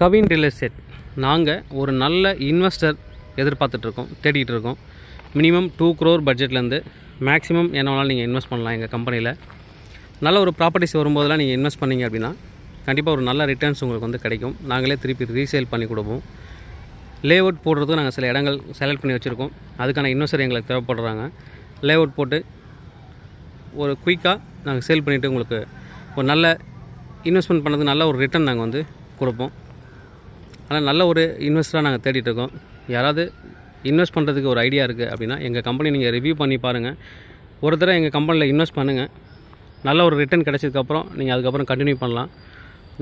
Kavin real estate நாங்கள் ஒரு நல்ல இன்வெஸ்டர் எதிர்பார்த்துட்ருக்கோம், தேடிகிட்டு இருக்கோம். மினிமம் 2 crore பட்ஜெட்லேருந்து மேக்ஸிமம் என்ன வேணாலும் நீங்கள் இன்வெஸ்ட் பண்ணலாம். எங்கள் கம்பெனியில் நல்ல ஒரு ப்ராப்பர்ட்டிஸ் வரும்போதெல்லாம் நீங்கள் இன்வெஸ்ட் பண்ணிங்க அப்படின்னா கண்டிப்பாக ஒரு நல்ல ரிட்டர்ன்ஸ் உங்களுக்கு வந்து கிடைக்கும். நாங்களே திருப்பி ரீசேல் பண்ணி கொடுப்போம். லேஅவுட் போடுறதுக்கு நாங்கள் சில இடங்கள் செலக்ட் பண்ணி வச்சுருக்கோம். அதுக்கான இன்வெஸ்டர் எங்களுக்கு தேவைப்படுறாங்க. லேஅவுட் போட்டு ஒரு குயிக்காக நாங்கள் சேல் பண்ணிவிட்டு உங்களுக்கு ஒரு நல்ல இன்வெஸ்ட்மெண்ட் பண்ணது நல்ல ஒரு ரிட்டர்ன் நாங்கள் வந்து கொடுப்போம். ஆனால் நல்ல ஒரு இன்வெஸ்டராக நாங்கள் தேடிட்டுருக்கோம். யாராவது இன்வெஸ்ட் பண்ணுறதுக்கு ஒரு ஐடியா இருக்குது அப்படின்னா எங்கள் கம்பெனி நீங்கள் ரிவ்யூ பண்ணி பாருங்கள். ஒரு தடவை எங்கள் கம்பெனியில் இன்வெஸ்ட் பண்ணுங்கள். நல்ல ஒரு ரிட்டர்ன் கிடைச்சதுக்கப்புறம் நீங்கள் அதுக்கப்புறம் கண்டினியூ பண்ணலாம்.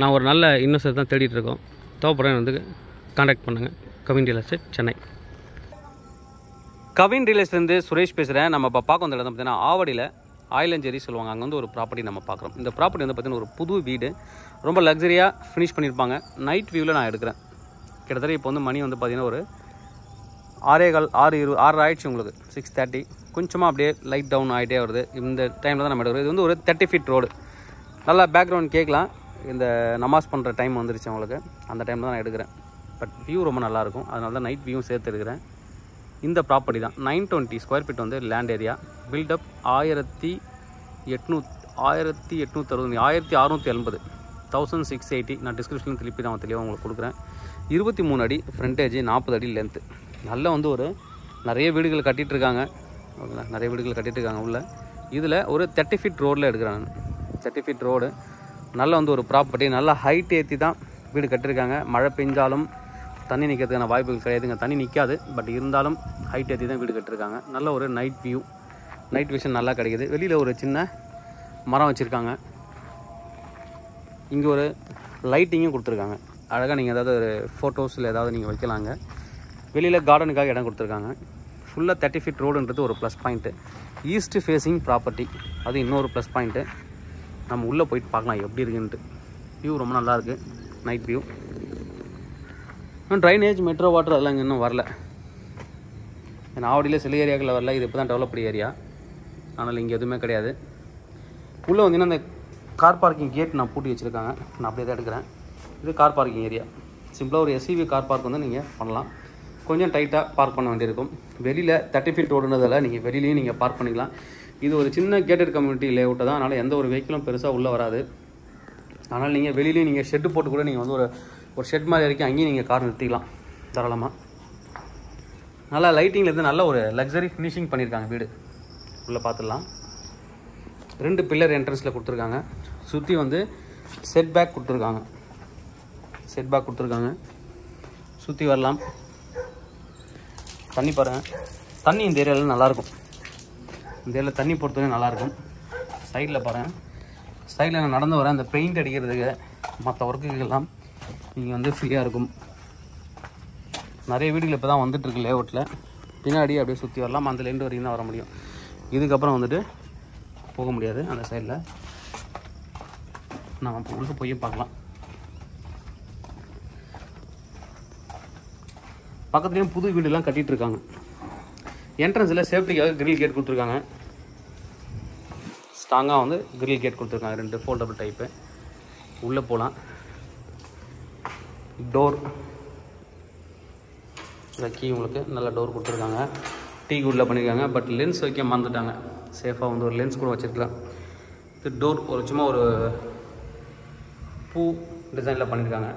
நான் ஒரு நல்ல இன்வெஸ்டர் தான் தேடிட்டுருக்கோம். தேவைப்படுறேன் வந்து கான்டாக்ட் பண்ணுங்கள். Kavin real estate, Chennai. Kavin real எஸ்டேட்லேருந்து சுரேஷ் பேசுகிறேன். நம்ம இப்போ பார்க்க வந்த இடம் பார்த்தீங்கன்னா ஆவடியில் ஆயிலஞ்சேரி சொல்லுவாங்க. அங்கே வந்து ஒரு ப்ராப்பர்ட்டி நம்ம பார்க்குறோம். இந்த ப்ராப்பர்ட்டி வந்து பார்த்திங்கன்னா ஒரு புது வீடு, ரொம்ப லக்ஸரியாக ஃபினிஷ் பண்ணியிருப்பாங்க. நைட் வியூவில் நான் எடுக்கிறேன். கிட்டத்தட்ட இப்போ வந்து மணி வந்து பார்த்திங்கன்னா ஒரு 6:20 ஆயிடுச்சு. உங்களுக்கு 6:30 கொஞ்சமாக அப்படியே லைட் டவுன் ஆகிட்டே வருது. இந்த டைமில் தான் நம்ம எடுக்கிறோம். இது வந்து ஒரு 30 feet ரோடு. நல்லா பேக்ரவுண்ட் கேட்கலாம். இந்த நமாஸ் பண்ணுற டைம் வந்துருச்சு உங்களுக்கு. அந்த டைமில் தான் நான் எடுக்கிறேன். பட் வியூ ரொம்ப நல்லாயிருக்கும். அதனால தான் நைட் வியூவும் சேர்த்து எடுக்கிறேன். இந்த ப்ராப்பர்ட்டி தான் 920 square feet வந்து லேண்ட் ஏரியா. பில்டப் 1680 1680. நான் டிஸ்கிரிப்ஷனில் திருப்பி நான் தெளிவாக உங்களுக்கு கொடுக்குறேன். 23 அடி ஃப்ரண்டேஜ், 40 அடி லென்த்து. நல்ல வந்து ஒரு நிறைய வீடுகள் கட்டிகிட்ருக்காங்க. ஓகேங்களா, நிறைய வீடுகள் கட்டிகிட்ருக்காங்க உள்ள. இதில் ஒரு 30 feet ரோடில் எடுக்கிறேன் நான். 30 feet ரோடு நல்ல வந்து ஒரு ப்ராப்பர்ட்டி. நல்லா ஹைட் ஏற்றி தான் வீடு கட்டியிருக்காங்க. மழை பெஞ்சாலும் தண்ணி நிற்கிறதுக்கான வாய்ப்புகள் கிடையாதுங்க. தண்ணி நிற்காது, பட் இருந்தாலும் ஹைட் ஏற்றி தான் வீடு கட்டியிருக்காங்க. நல்ல ஒரு நைட் வியூ, நைட் விஷன் நல்லா கிடைக்கிது. வெளியில் ஒரு சின்ன மரம் வச்சுருக்காங்க. இங்கே ஒரு லைட்டிங்கும் கொடுத்துருக்காங்க. அழகாக நீங்கள் ஏதாவது ஒரு ஃபோட்டோஸில் ஏதாவது நீங்கள் வைக்கலாங்க. வெளியில் கார்டனுக்காக இடம் கொடுத்துருக்காங்க. ஃபுல்லாக 30 feet ரோடுன்றது ஒரு plus point. East facing property, அது இன்னொரு ப்ளஸ் பாயிண்ட்டு. நம்ம உள்ளே போயிட்டு பார்க்கலாம் எப்படி இருக்குன்ட்டு. வியூ ரொம்ப நல்லாயிருக்கு, night view. Drainage, metro water அதெல்லாம் இங்கே இன்னும் வரல. ஏன்னா ஆவடியில் சில ஏரியாக்களில் வரல. இது இப்போ தான் டெவலப்டு ஏரியா, ஆனால் இங்கே எதுவுமே கிடையாது. உள்ளே வந்தீங்கன்னா அந்த கார் பார்க்கிங் கேட் நான் பூட்டி வச்சுருக்காங்க. நான் அப்படியே தான் எடுக்கிறேன். இது கார் பார்க்கிங் ஏரியா. சிம்பிளாக ஒரு SUV கார் பார்க் வந்து நீங்கள் பண்ணலாம். கொஞ்சம் டைட்டாக பார்க் பண்ண வேண்டியிருக்கும். வெளியில் 30 feet ரோடுன்றதால நீங்கள் வெளியிலையும் நீங்கள் பார்க் பண்ணிக்கலாம். இது ஒரு சின்ன கேட்டட் கம்யூனிட்டி லேஅவுட்டை தான். அதனால் எந்த ஒரு வெஹிக்கிளும் பெருசாக உள்ளே வராது. அதனால் நீங்கள் வெளியிலையும் நீங்கள் ஷெட்டு போட்டு கூட நீங்கள் வந்து ஒரு ஷெட் மாதிரி வரைக்கும் அங்கேயும் நீங்கள் கார் நிறுத்திக்கலாம் தாராளமாக. நல்லா லைட்டிங்லேருந்து நல்ல ஒரு லக்ஸரி ஃபினிஷிங் பண்ணியிருக்காங்க வீடு. உள்ளே பார்த்துடலாம். 2 பில்லர் என்ட்ரன்ஸில் கொடுத்துருக்காங்க. சுற்றி வந்து செட் பேக் கொடுத்துருக்காங்க. சுற்றி வரலாம். தண்ணி பாருங்கள். தண்ணி இந்த ஏரியாவில் நல்லாயிருக்கும். இந்த ஏரியாவில் தண்ணி பொறுத்தவரை நல்லாயிருக்கும். சைடில் பாருங்கள். சைடில் நான் நடந்து வரேன். அந்த பெயிண்ட் அடிக்கிறதுக்கு மற்ற ஒர்க்குக்கெல்லாம் நீங்கள் வந்து ஃப்ரீயாக இருக்கும். நிறைய வீடுகள் இப்போ தான் வந்துட்டுருக்கு லேஅவுட்டில். பின்னாடி அப்படியே சுற்றி வரலாம். அந்த லேண்டு வரைக்கும் தான் வர முடியும். இதுக்கப்புறம் வந்துட்டு போக முடியாது. அந்த சைடில் நம்ம உள்ளே போய் பார்க்கலாம். பக்கத்துலேயும் புது வீடுலாம் கட்டிகிட்ருக்காங்க. என்ட்ரன்ஸில் சேஃப்டிக்காக கிரில் கேட் கொடுத்துருக்காங்க. ஸ்ட்ராங்காக வந்து கிரில் கேட் கொடுத்துருக்காங்க. 2 ஃபோல்டபுள் டைப்பு. உள்ளே போகலாம். டோர் கீ உங்களுக்கு நல்ல டோர் கொடுத்துருக்காங்க. டீ குட்டில் பண்ணியிருக்காங்க. பட் லென்ஸ் வைக்க மறந்துட்டாங்க. சேஃபாக வந்து ஒரு லென்ஸ் கூட வச்சுருக்கலாம். இது டோர் ஒரு சும்மா ஒரு பூ டிசைனில் பண்ணியிருக்காங்க.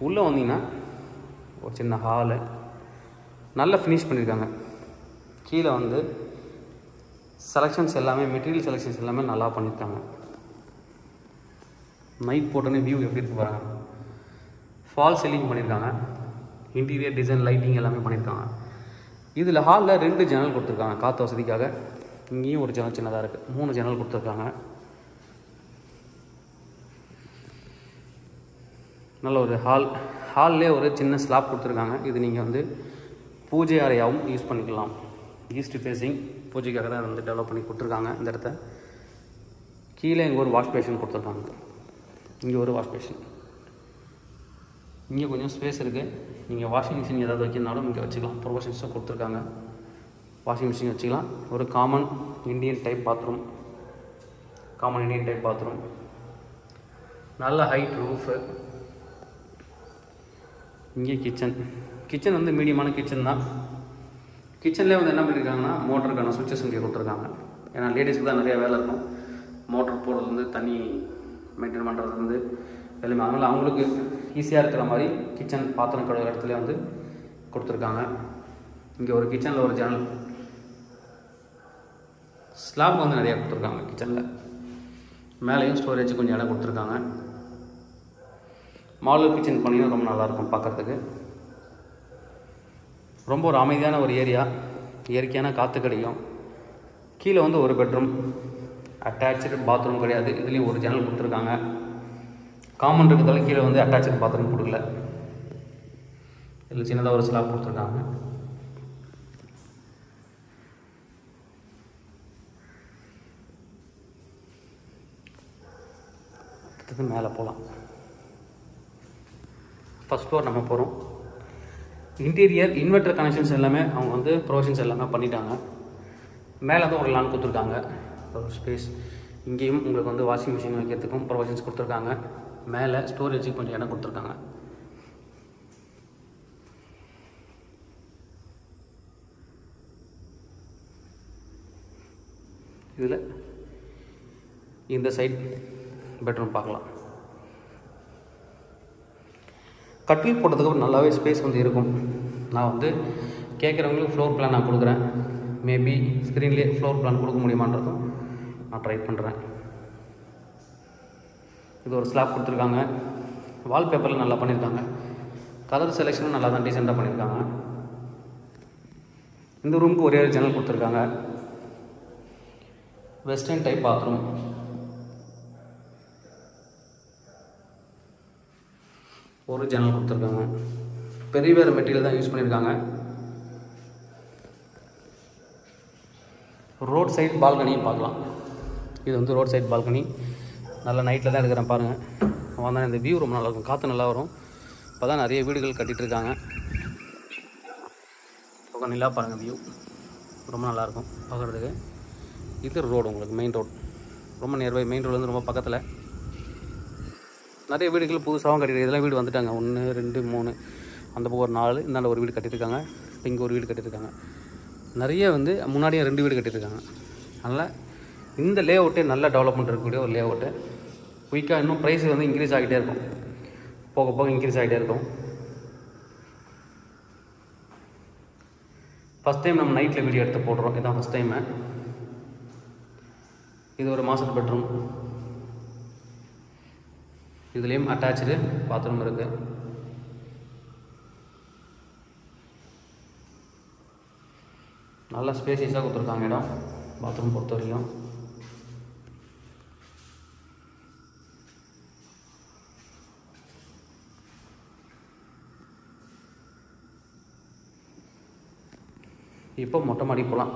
உள்ளே வந்தீங்கன்னா ஒரு சின்ன ஹாலு நல்லா ஃபினிஷ் பண்ணியிருக்காங்க. கீழே வந்து செலெக்ஷன்ஸ் எல்லாமே, மெட்டீரியல் செலெக்ஷன்ஸ் எல்லாமே நல்லா பண்ணியிருக்காங்க. நைட் போட்டோன்னே வியூ எப்படி இருக்கு பாருங்க. ஃபால் சீலிங் பண்ணியிருக்காங்க. இன்டீரியர் டிசைன், லைட்டிங் எல்லாமே பண்ணியிருக்காங்க. இதில் ஹாலில் 2 ஜன்னல் கொடுத்துருக்காங்க காற்று வசதிக்காக. இங்கேயும் ஒரு ஜன்னல் சின்னதாக இருக்குது. 3 ஜன்னல் கொடுத்துருக்காங்க. நல்ல ஒரு ஹால்லே ஒரு சின்ன ஸ்லாப் கொடுத்துருக்காங்க. இது நீங்கள் வந்து பூஜை அறையாகவும் யூஸ் பண்ணிக்கலாம். ஈஸ்ட் ஃபேஸிங் பூஜைக்காக தான் வந்து டெவலப் பண்ணி கொடுத்துருக்காங்க இந்த இடத்த. கீழே இங்கே ஒரு வாஷ் பேஷன் கொடுத்துருக்காங்க. இங்கே ஒரு வாஷ் பேஷன். இங்கே கொஞ்சம் ஸ்பேஸ் இருக்குது. நீங்கள் வாஷிங் மிஷின் ஏதாவது வைக்கணுனாலும் இங்கே வச்சுக்கலாம். ப்ரொவிஷன்ஸும் கொடுத்துருக்காங்க. வாஷிங் மிஷின் வச்சுக்கலாம். ஒரு காமன் இண்டியன் டைப் பாத்ரூம். நல்ல ஹைட் ரூஃபு. இங்கே கிச்சன் வந்து மீடியமான கிச்சன் தான். கிச்சன்லேயே வந்து என்ன பண்ணியிருக்காங்கன்னா மோட்டருக்கான சுவிட்சஸ் இங்கே கொடுத்துருக்காங்க. ஏன்னா லேடிஸ்க்கு தான் நிறையா வேலை இருக்கும். மோட்டர் போடுறதுலேருந்து தண்ணி மெயின்டைன் பண்ணுறதுலேருந்து எல்லாமே, அதனால் அவங்களுக்கு ஈஸியாக இருக்கிற மாதிரி கிச்சன் பாத்திரம் கழுவுற இடத்துல வந்து கொடுத்துருக்காங்க. இங்கே ஒரு கிச்சனில் ஒரு ஜன்னல், ஸ்லாப் வந்து நிறையா கொடுத்துருக்காங்க. கிச்சனில் மேலேயும் ஸ்டோரேஜ் கொஞ்சம் இடம் கொடுத்துருக்காங்க. மாடல் கிச்சன் பண்ணிங்கன்னா ரொம்ப நல்லாயிருக்கும் பார்க்குறதுக்கு. ரொம்ப ஒரு அமைதியான ஒரு ஏரியா, இயற்கையான காற்று கிடைக்கும். கீழே வந்து ஒரு பெட்ரூம், அட்டாச்சு பாத்ரூம் கிடையாது. இதுலேயும் ஒரு ஜன்னல் கொடுத்துருக்காங்க. காமன் இருக்கிறதால கீழே வந்து அட்டாச்சு பாத்ரூம் கொடுக்கல. இதில் சின்னதாக ஒரு ஸ்லாப் கொடுத்துருக்காங்க. அடுத்தது மேலே போகலாம். ஃபஸ்ட் ஃப்ளோர் நம்ம போகிறோம். இன்டீரியர் இன்வெர்டர் கனெக்ஷன்ஸ் எல்லாமே அவங்க வந்து ப்ரொவிஷன்ஸ் எல்லாமே பண்ணிட்டாங்க. மேலே வந்து ஒரு லான் கொடுத்துருக்காங்க, ஒரு ஸ்பேஸ். இங்கேயும் உங்களுக்கு வந்து வாஷிங் மிஷின் வைக்கிறதுக்கும் ப்ரொவிஷன்ஸ் கொடுத்துருக்காங்க. மேலே ஸ்டோரேஜுக்கு கொஞ்சம் இடம் கொடுத்துருக்காங்க. இதில் இந்த சைட் பெட்ரூம் பார்க்கலாம். கட்டில் போட்டதுக்கு நல்லாவே ஸ்பேஸ் வந்து இருக்கும். நான் வந்து கேட்குறவங்களுக்கு ஃப்ளோர் பிளான் நான் கொடுக்குறேன். மேபி ஸ்க்ரீன்லேயே ஃப்ளோர் பிளான் கொடுக்க முடியுமான்றதும் நான் ட்ரை பண்ணுறேன். இது ஒரு ஸ்லாப் கொடுத்துருக்காங்க. வால்பேப்பரில் நல்லா பண்ணியிருக்காங்க. கலர் செலெக்ஷனும் நல்லா தான் டீசெண்டாக பண்ணியிருக்காங்க. இந்த ரூமுக்கு ஒரே ஒரு ஜன்னல் கொடுத்துருக்காங்க. Western type bathroom. ஒரு ஜன்னல் கொடுத்துருக்காங்க. பெரிய வேறு மெட்டீரியல் தான் யூஸ் பண்ணியிருக்காங்க. ரோட் சைட் பால்கனியும் பார்க்கலாம். இது வந்து ரோட் சைட் பால்கனி. நல்லா நைட்டில் தான் எடுக்கிறேன் பாருங்கள். வந்தால் இந்த வியூ ரொம்ப நல்லாயிருக்கும், காற்று நல்லா வரும். இப்போ தான் நிறைய வீடுகள் கட்டிகிட்ருக்காங்க. இப்போ நிலா பாருங்கள், வியூ ரொம்ப நல்லாயிருக்கும் பார்க்குறதுக்கு. இது ரோடு, உங்களுக்கு மெயின் ரோடு, ரொம்ப நியர்பை. மெயின் ரோடு வந்து ரொம்ப பக்கத்தில். நிறைய வீடுகள் புதுசாகவும் கட்டியிருக்காங்க. இதெல்லாம் வீடு வந்துட்டாங்க. 1 2 3, அந்த பக்கம் ஒரு 4, இந்தாண்ட ஒரு வீடு கட்டியிருக்காங்க. இப்போ இங்கே ஒரு வீடு கட்டியிருக்காங்க. நிறைய வந்து முன்னாடியே 2 வீடு கட்டியிருக்காங்க. அதனால் இந்த லே அவுட்டே நல்ல டெவலப்மெண்ட் இருக்கக்கூடிய ஒரு லே அவுட்டு. குயிக்காக இன்னும் ப்ரைஸ் வந்து இன்க்ரீஸ் ஆகிட்டே இருக்கும், போக போக இன்க்ரீஸ் ஆகிட்டே இருக்கும். ஃபஸ்ட் டைம் நம்ம நைட்டில் வீடியோ எடுத்து போடுறோம். இதுதான் ஃபஸ்ட் டைமு. இது ஒரு மாஸ்டர் பெட்ரூம். இதுலேயும் அட்டாச்சு பாத்ரூம் இருக்குது. நல்லா ஸ்பேசியஸாக கொடுத்துருக்காங்க இடம் பாத்ரூம் பொறுத்த வரைக்கும். இப்போ மொட்டை மாடி போகலாம்.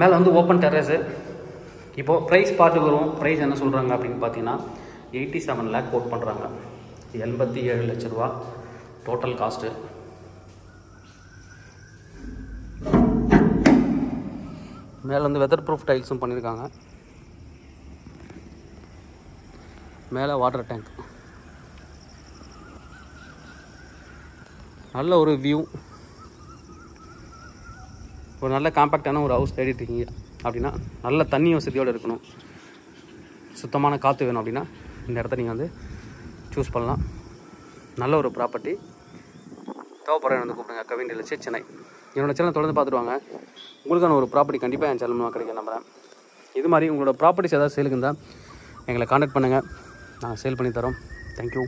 மேலே வந்து ஓப்பன் டெரஸு. இப்போது ப்ரைஸ் பார்த்து வரும். ப்ரைஸ் என்ன சொல்கிறாங்க அப்படின்னு பார்த்தீங்கன்னா 87 லேக் கோட் பண்ணுறாங்க. 87 லட்ச ரூபா டோட்டல் காஸ்ட்டு. மேலே வந்து வெதர் ப்ரூஃப் டைல்ஸும் பண்ணியிருக்காங்க. மேலே வாட்டர் டேங்க். நல்ல ஒரு வியூ. ஒரு நல்ல காம்பேக்டான ஒரு ஹவுஸ் தேடிட்டுருக்கீங்க அப்படின்னா, நல்ல தண்ணி வசதியோடு இருக்கணும், சுத்தமான காற்று வேணும் அப்படின்னா இந்த இடத்த நீங்கள் வந்து சூஸ் பண்ணலாம். நல்ல ஒரு ப்ராப்பர்ட்டி. தேவைப்படுற வந்து கூப்பிடுங்க. Kavin real estate, Chennai. என்னோடய சேனல் தொடர்ந்து பார்த்துட்டு வாங்க. உங்களுக்கான ஒரு ப்ராப்பர்ட்டி கண்டிப்பாக என் சேனல் கிடைக்க நம்புகிறேன். இது மாதிரி உங்களோட ப்ராப்பர்ட்டிஸ் ஏதாவது சேலுக்கு இருந்தால் எங்களை கான்டாக்ட் பண்ணுங்கள். நான் சேல் பண்ணி தரோம். தேங்க்யூ.